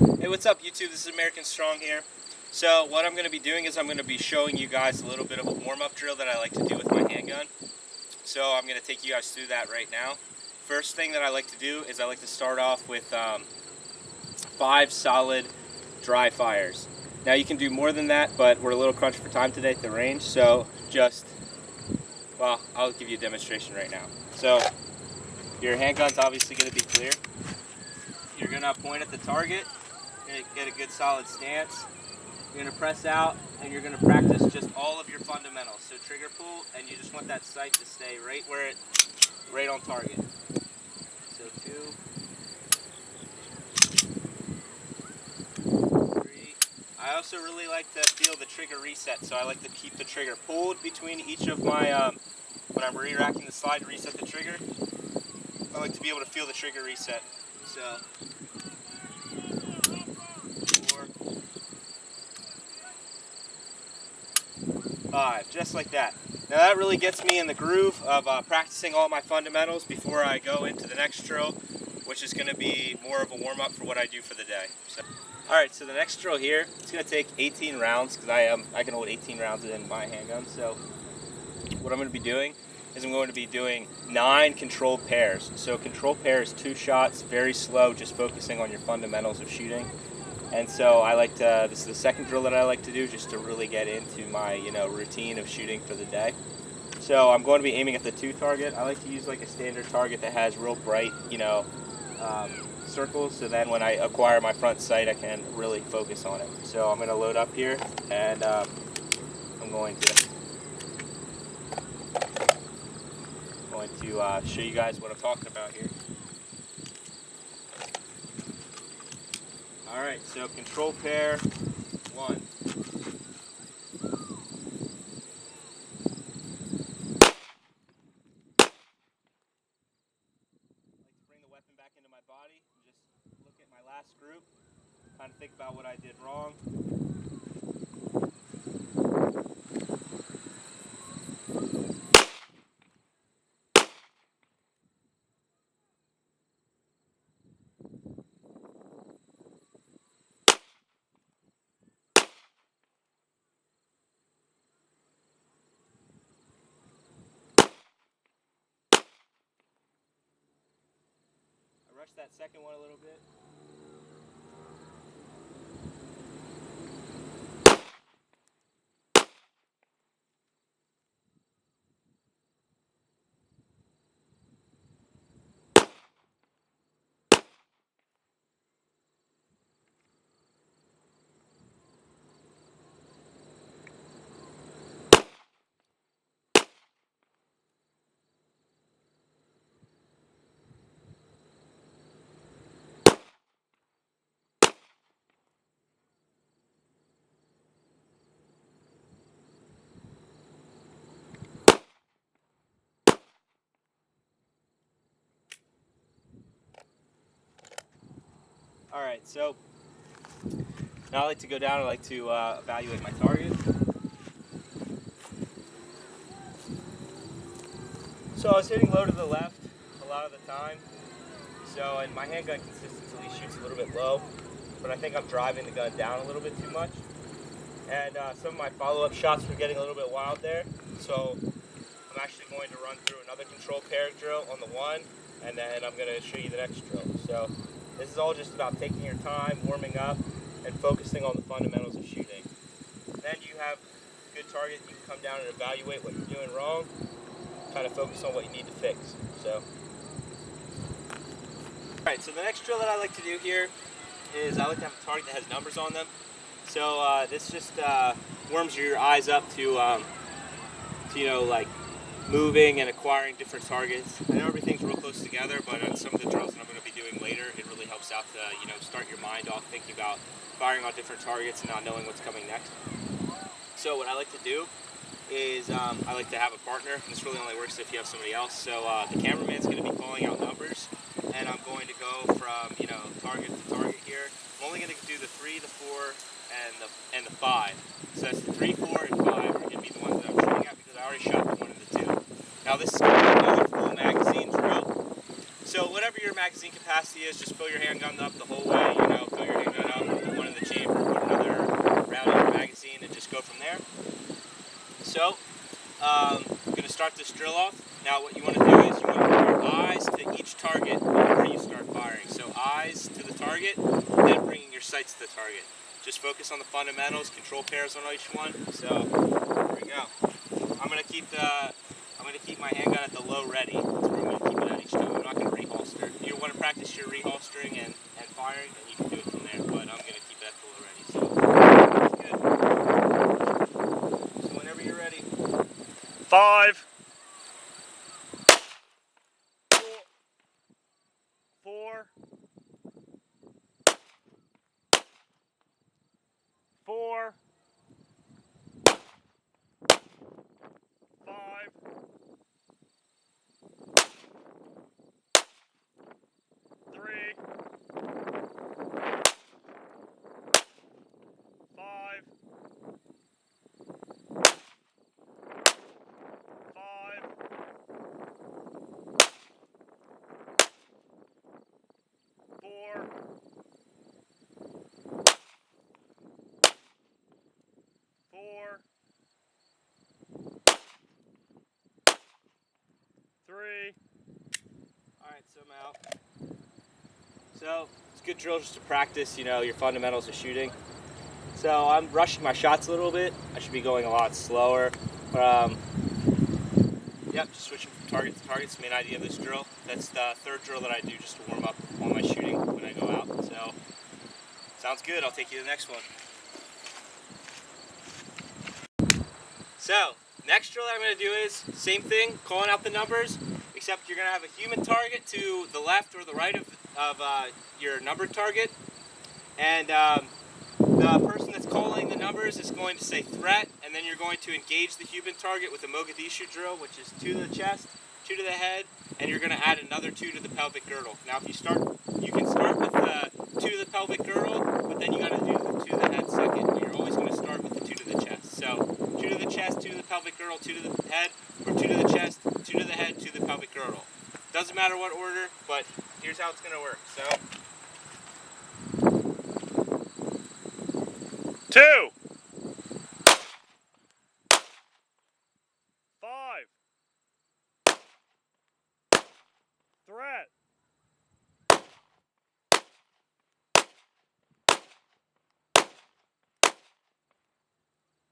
Hey, what's up YouTube? This is American Strong here. So what I'm going to be doing is I'm going to be showing you guys a little bit of a warm-up drill that I like to do with my handgun. So I'm going to take you guys through that right now. First thing that I like to do is I like to start off with 5 solid dry fires. Now you can do more than that, but we're a little crunched for time today at the range, so I'll give you a demonstration right now. So your handgun's obviously going to be clear. You're going to point at the target, get a good solid stance. You're going to press out and you're going to practice just all of your fundamentals. So trigger pull, and you just want that sight to stay right on target. So 2, 3. I also really like to feel the trigger reset, so I like to keep the trigger pulled between each of my, when I'm re-racking the slide to reset the trigger, I like to be able to feel the trigger reset. So 4, 5, just like that. Now that really gets me in the groove of practicing all my fundamentals before I go into the next drill, which is going to be more of a warm-up for what I do for the day. Alright, so the next drill here, it's going to take 18 rounds because I can hold 18 rounds in my handgun. So what I'm going to be doing is I'm going to be doing 9 controlled pairs. So controlled pairs, 2 shots, very slow, just focusing on your fundamentals of shooting. And so this is the second drill that I like to do just to really get into my, routine of shooting for the day. So I'm going to be aiming at the 2 target. I like to use like a standard target that has real bright, circles, so then when I acquire my front sight I can really focus on it. So I'm going to load up here and I'm going to show you guys what I'm talking about here. Alright, so control pair 1. Bring the weapon back into my body and just look at my last group, kind of think about what I did wrong. I rushed that second one a little bit. Alright, so now I like to go down, I like to evaluate my target. So I was hitting low to the left a lot of the time, and my handgun consistently shoots a little bit low, but I think I'm driving the gun down a little bit too much. And some of my follow-up shots were getting a little bit wild there, so I'm actually going to run through another control pair drill on the 1, and then I'm going to show you the next drill. So this is all just about taking your time, warming up, and focusing on the fundamentals of shooting. Then you have a good target, you can come down and evaluate what you're doing wrong, kind of focus on what you need to fix. Alright, so the next drill that I like to do here is I like to have a target that has numbers on them. So this just warms your eyes up to like moving and acquiring different targets. I know everything's real close together, but on some of the drills that I'm going to be doing later, it really helps out to start your mind off thinking about firing on different targets and not knowing what's coming next. So what I like to do is I like to have a partner. This really only works if you have somebody else. So the cameraman's going to be calling out numbers, and I'm going to go from target to target here. I'm only going to do the 3, the 4, and the 5. So that's the 3, 4, and 5 are going to be the ones that I'm shooting at because I already shot the 1 and the 2. Now this is going to be another full magazine drill. So whatever your magazine capacity is, just fill your handgun up the whole way. Fill your handgun up. this drill off. Now what you want to do is you want to put your eyes to each target before you start firing. So eyes to the target, then bringing your sights to the target. Just focus on the fundamentals, control pairs on each one. So here we go. I'm gonna keep my handgun at the low ready. That's where I'm gonna keep it at each time. I'm not gonna reholster. If you want to practice your reholstering and firing, then you can do it from there. But I'm gonna keep it at the low ready. So that's good. So whenever you're ready. 5, 4, 4, 5, 3, 5, 5, 4, 4, 3. Alright, so I'm out. So it's a good drill just to practice, your fundamentals of shooting. So I'm rushing my shots a little bit. I should be going a lot slower. Yep, just switching from target to target. It's the main idea of this drill. That's the third drill that I do just to warm up all my shooting when I go out. So sounds good. I'll take you to the next one. So next drill that I'm going to do is same thing, calling out the numbers, except you're going to have a human target to the left or the right of your numbered target, and the person that's calling the numbers is going to say threat, and then you're going to engage the human target with a Mogadishu drill, which is 2 to the chest, 2 to the head, and you're going to add another 2 to the pelvic girdle. Now if you can start with the 2 to the pelvic girdle, but then you got to do the 2 to the head second. You're always going to start with the 2 to the chest. So 2 to the chest, 2 to the pelvic girdle, 2 to the head, or 2 to the chest, 2 to the head, 2 to the pelvic girdle. Doesn't matter what order, but here's how it's going to work. So 2, 5, threat,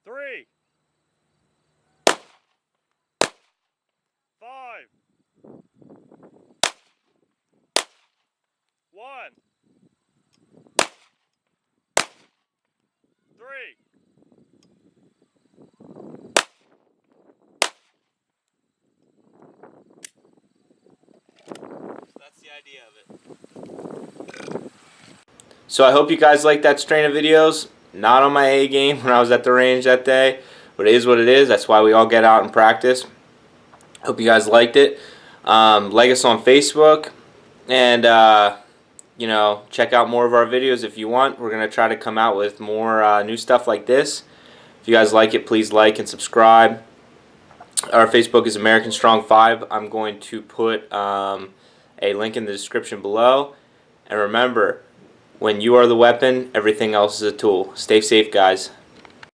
3, 5, 1, 3. that's the idea of it. So I hope you guys like that strain of videos. Not on my A game when I was at the range that day, but it is what it is. That's why we all get out and practice. Hope you guys liked it. Like us on Facebook, and check out more of our videos if you want. We're gonna try to come out with more new stuff like this. If you guys like it, please like and subscribe. Our Facebook is American Strong 5. I'm going to put a link in the description below. And remember, when you are the weapon, everything else is a tool. Stay safe, guys.